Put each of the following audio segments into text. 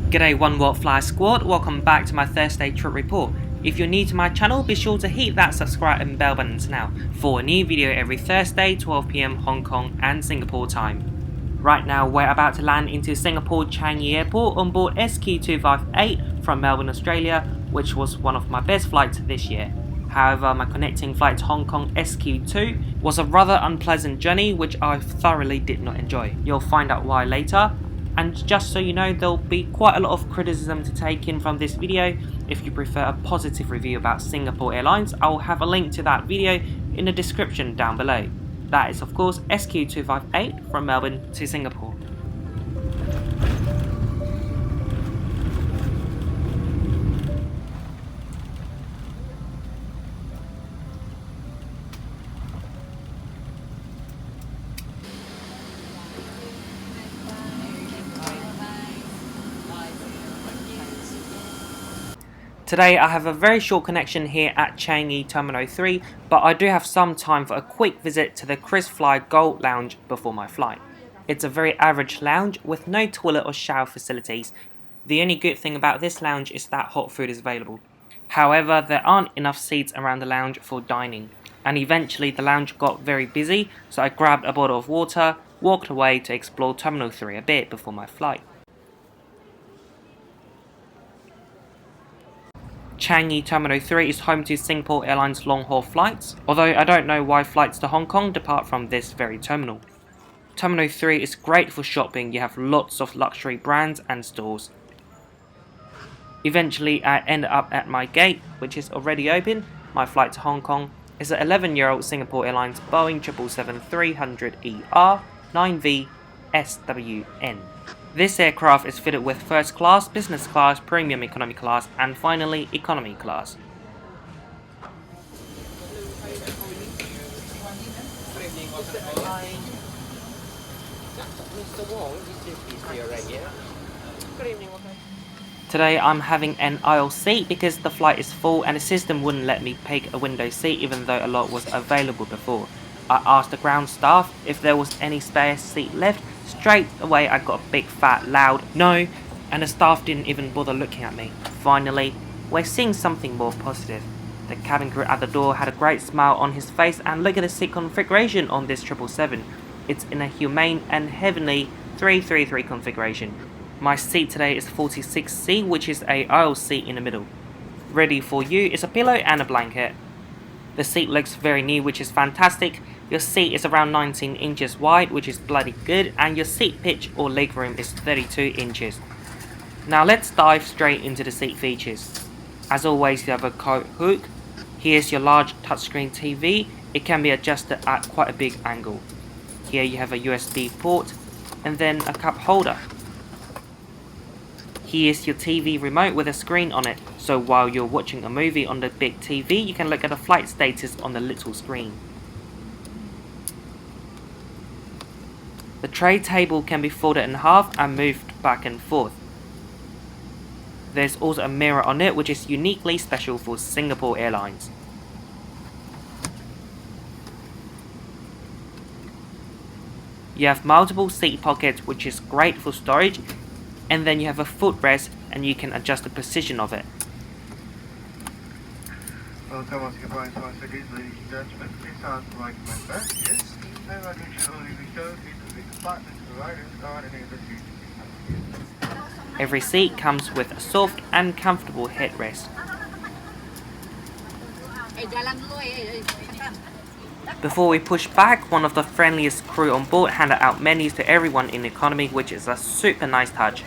G'day OWFsquad squad, welcome back to my Thursday trip report. If you're new to my channel, be sure to hit that subscribe and bell buttons now for a new video every Thursday 12 PM Hong Kong and Singapore time. Right now we're about to land into Singapore Changi Airport on board SQ258 from Melbourne, Australia, which was one of my best flights this year. However, my connecting flight to Hong Kong SQ2 was a rather unpleasant journey which I thoroughly did not enjoy. You'll find out why later. And just so you know, there'll be quite a lot of criticism to take in from this video. If you prefer a positive review about Singapore Airlines, I'll have a link to that video in the description down below. That is of course SQ258 from Melbourne to Singapore. Today I have a very short connection here at Changi Terminal 3, but I do have some time for a quick visit to the KrisFlyer Gold Lounge before my flight. It's a very average lounge with no toilet or shower facilities. The only good thing about this lounge is that hot food is available. However, there aren't enough seats around the lounge for dining, and eventually the lounge got very busy, so I grabbed a bottle of water, walked away to explore Terminal 3 a bit before my flight. Changi Terminal 3 is home to Singapore Airlines long-haul flights, although I don't know why flights to Hong Kong depart from this very terminal. Terminal 3 is great for shopping, you have lots of luxury brands and stores. Eventually I ended up at my gate, which is already open. My flight to Hong Kong is an 11-year-old Singapore Airlines Boeing 777-300ER 9V SWN. This aircraft is fitted with first class, business class, premium economy class, and finally economy class. Today I'm having an aisle seat because the flight is full and the system wouldn't let me pick a window seat even though a lot was available before. I asked the ground staff if there was any spare seat left. Straight away I got a big fat loud no, and the staff didn't even bother looking at me. Finally, we're seeing something more positive. The cabin crew at the door had a great smile on his face, and look at the seat configuration on this 777. It's in a humane and heavenly 333 configuration. My seat today is 46C, which is a aisle seat in the middle. Ready for you is a pillow and a blanket. The seat looks very new, which is fantastic. Your seat is around 19 inches wide, which is bloody good, and your seat pitch or legroom is 32 inches. Now let's dive straight into the seat features. As always, you have a coat hook. Here's your large touchscreen TV. It can be adjusted at quite a big angle. Here you have a USB port and then a cup holder. Here's your TV remote with a screen on it, so while you're watching a movie on the big TV, you can look at the flight status on the little screen. The tray table can be folded in half and moved back and forth. There's also a mirror on it, which is uniquely special for Singapore Airlines. You have multiple seat pockets, which is great for storage, and then you have a footrest and you can adjust the position of it. Welcome on Singapore Airlines, ladies and gentlemen. Please stand right my back. Yes, and I can show you the compartment providers are in the seat. Every seat comes with a soft and comfortable headrest. Before we push back, one of the friendliest crew on board handed out menus to everyone in economy, which is a super nice touch.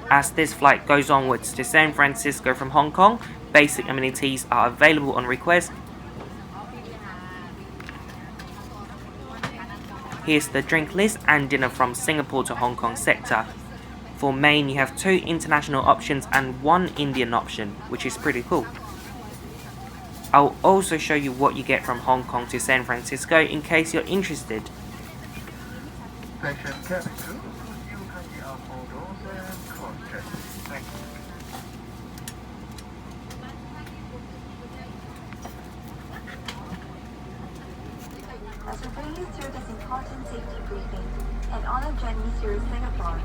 As this flight goes onwards to San Francisco from Hong Kong, basic amenities are available on request. Here's the drink list and dinner from Singapore to Hong Kong sector. For main, you have 2 international options and 1 Indian option, which is pretty cool. I'll also show you what you get from Hong Kong to San Francisco in case you're interested. Attention cabin crew, you kindly up all doors and cross-check. Thank you. As we bring you through this important safety briefing and on our journey through Singapore,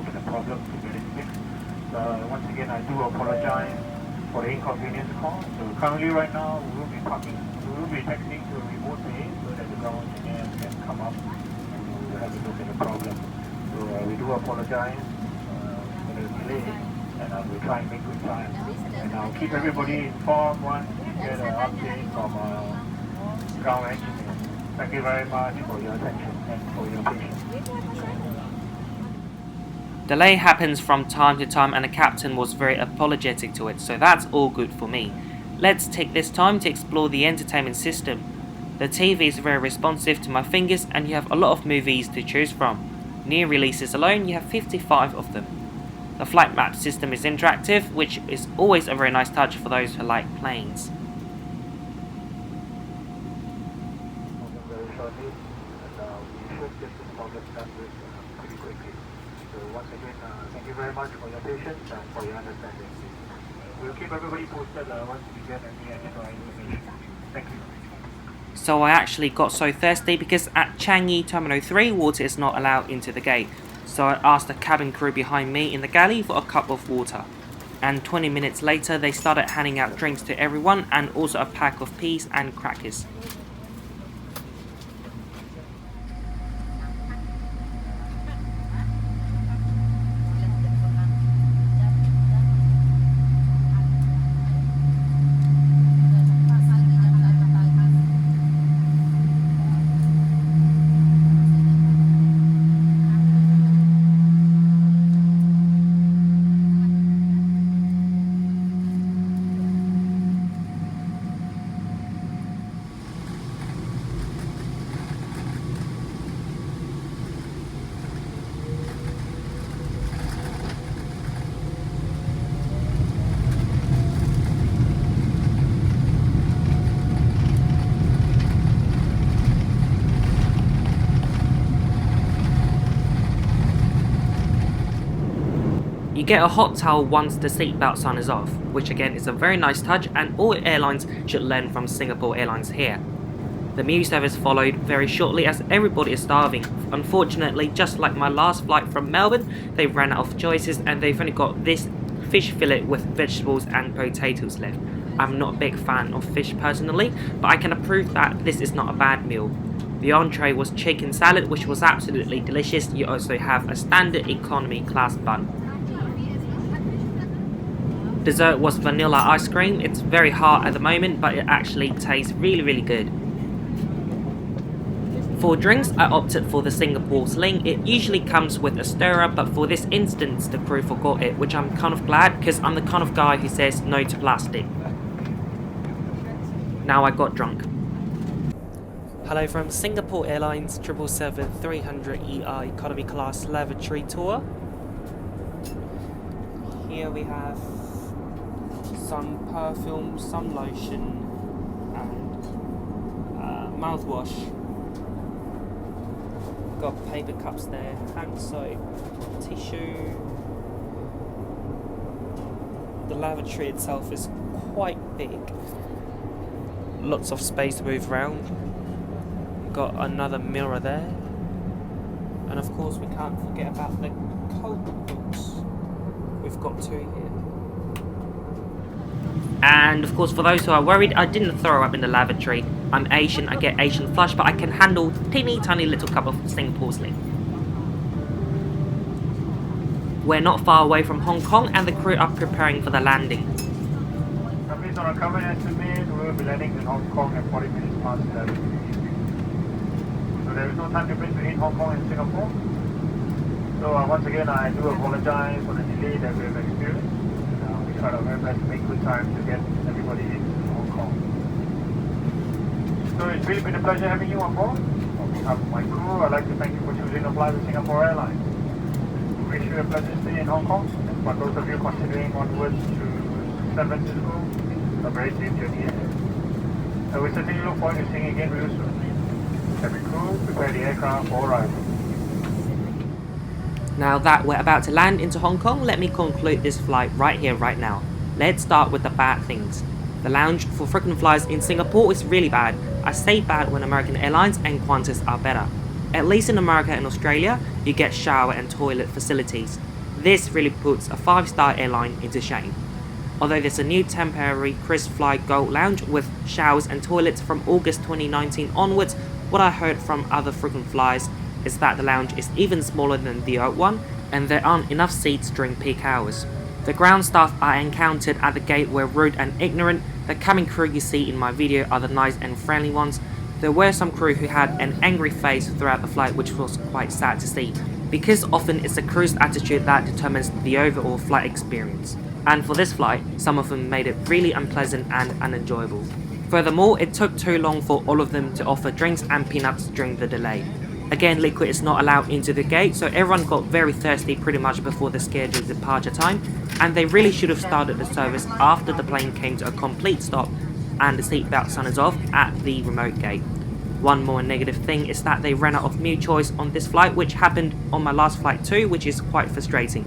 look at the problem to get it fixed. Once again, I do apologize for the inconvenience caused. So currently right now, we will be texting to a remote base so that the ground engineers can come up and we'll have a look at the problem. So we do apologize for the delay, and we'll try and make good time. And I'll keep everybody informed once we get an update from ground engineers. Thank you very much for your attention and for your patience. Delay happens from time to time and the captain was very apologetic to it, so that's all good for me. Let's take this time to explore the entertainment system. The TV is very responsive to my fingers and you have a lot of movies to choose from. New releases alone, you have 55 of them. The flight map system is interactive, which is always a very nice touch for those who like planes. Very shortly, and we should get this problem done with pretty quickly. So once again, thank you very much for your patience and for your understanding. We'll keep everybody posted once we get any additional information. Thank you. So I actually got so thirsty because at Changi Terminal 3 water is not allowed into the gate. So I asked the cabin crew behind me in the galley for a cup of water. And 20 minutes later they started handing out drinks to everyone and also a pack of peas and crackers. You get a hot towel once the seatbelt sign is off, which again is a very nice touch and all airlines should learn from Singapore Airlines here. The meal service followed very shortly as everybody is starving. Unfortunately, just like my last flight from Melbourne, they ran out of choices and they've only got this fish fillet with vegetables and potatoes left. I'm not a big fan of fish personally, but I can approve that this is not a bad meal. The entree was chicken salad, which was absolutely delicious. You also have a standard economy class bun. Dessert was vanilla ice cream. It's very hard at the moment, but it actually tastes really good. For drinks, I opted for the Singapore Sling. It usually comes with a stirrer, but for this instance, the crew forgot it, which I'm kind of glad because I'm the kind of guy who says no to plastic. Now I got drunk. Hello from Singapore Airlines 777-300ER Economy Class Lavatory Tour. Here we have some perfume, some lotion, and mouthwash. Got paper cups there, hand soap, tissue. The lavatory itself is quite big. Lots of space to move around. Got another mirror there. And of course we can't forget about the coat books. We've got two here. And of course, for those who are worried, I didn't throw up in the lavatory. I'm Asian, I get Asian flush, but I can handle teeny tiny little cup of Singapore Sling. We're not far away from Hong Kong and the crew are preparing for the landing. Based on our current estimate, we will be landing in Hong Kong at 40 minutes past 11. So there is no time difference between Hong Kong and Singapore. So once again, I do apologize for the delay that we have experienced. We try our very best to make good time to get everybody in Hong Kong. So it's really been a pleasure having you on board. On behalf of my crew, I'd like to thank you for choosing to fly with Singapore Airlines. We wish you a pleasant stay in Hong Kong. And for those of you considering onwards to San Francisco, a very safe journey ahead. And we certainly look forward to seeing you again real soon. Every crew, prepare the aircraft for arrival. Now that we're about to land into Hong Kong, let me conclude this flight right here, right now. Let's start with the bad things. The lounge for frequent flyers in Singapore is really bad. I say bad when American Airlines and Qantas are better. At least in America and Australia, you get shower and toilet facilities. This really puts a 5-star airline into shame. Although there's a new temporary KrisFlyer Gold Lounge with showers and toilets from August 2019 onwards, what I heard from other frequent flyers is that the lounge is even smaller than the old one, and there aren't enough seats during peak hours. The ground staff I encountered at the gate were rude and ignorant. The cabin crew you see in my video are the nice and friendly ones. There were some crew who had an angry face throughout the flight, which was quite sad to see, because often it's the crew's attitude that determines the overall flight experience. And for this flight, some of them made it really unpleasant and unenjoyable. Furthermore, it took too long for all of them to offer drinks and peanuts during the delay. Again, liquid is not allowed into the gate, so everyone got very thirsty pretty much before the scheduled departure time, and they really should have started the service after the plane came to a complete stop and the seatbelt sign is off at the remote gate. One more negative thing is that they ran out of meal choice on this flight, which happened on my last flight too, which is quite frustrating.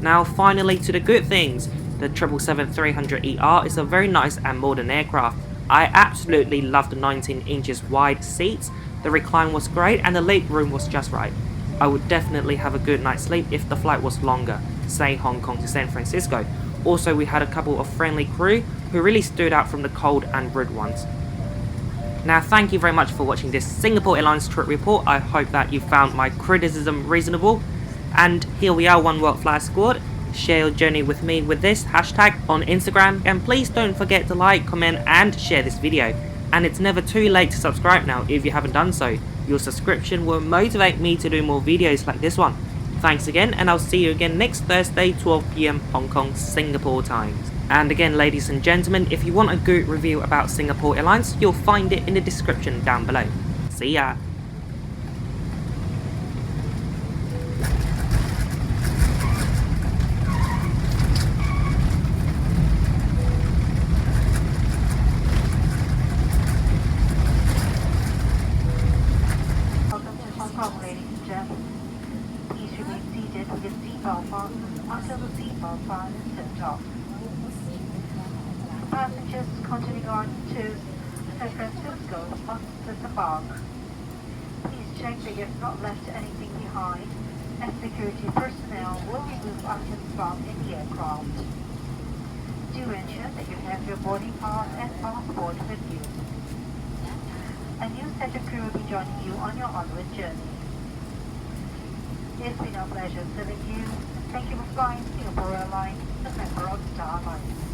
Now finally to the good things. The 777-300ER is a very nice and modern aircraft. I absolutely love the 19 inches wide seats, the recline was great and the leg room was just right. I would definitely have a good night's sleep if the flight was longer, say Hong Kong to San Francisco. Also, we had a couple of friendly crew who really stood out from the cold and rude ones. Now thank you very much for watching this Singapore Airlines trip report. I hope that you found my criticism reasonable. And here we are, OWFsquad Squad. Share your journey with me with this hashtag on Instagram, and please don't forget to like, comment and share this video. And it's never too late to subscribe now if you haven't done so. Your subscription will motivate me to do more videos like this one. Thanks again, and I'll see you again next Thursday, 12 PM Hong Kong, Singapore times. And again, ladies and gentlemen, if you want a good review about Singapore Airlines, you'll find it in the description down below. See ya! Welcome to Hong Kong, ladies and gentlemen. Please remain seated with your seatbelt fastened until the seatbelt sign is turned off. Passengers continuing on to San Francisco must disembark. Please check that you have not left anything behind, and security personnel will remove items from in the aircraft. Do ensure that you have your boarding pass and passport with you. A new set of crew will be joining you on your onward journey. It's been our pleasure serving you. Thank you for flying Singapore Airlines, a member of Star Alliance.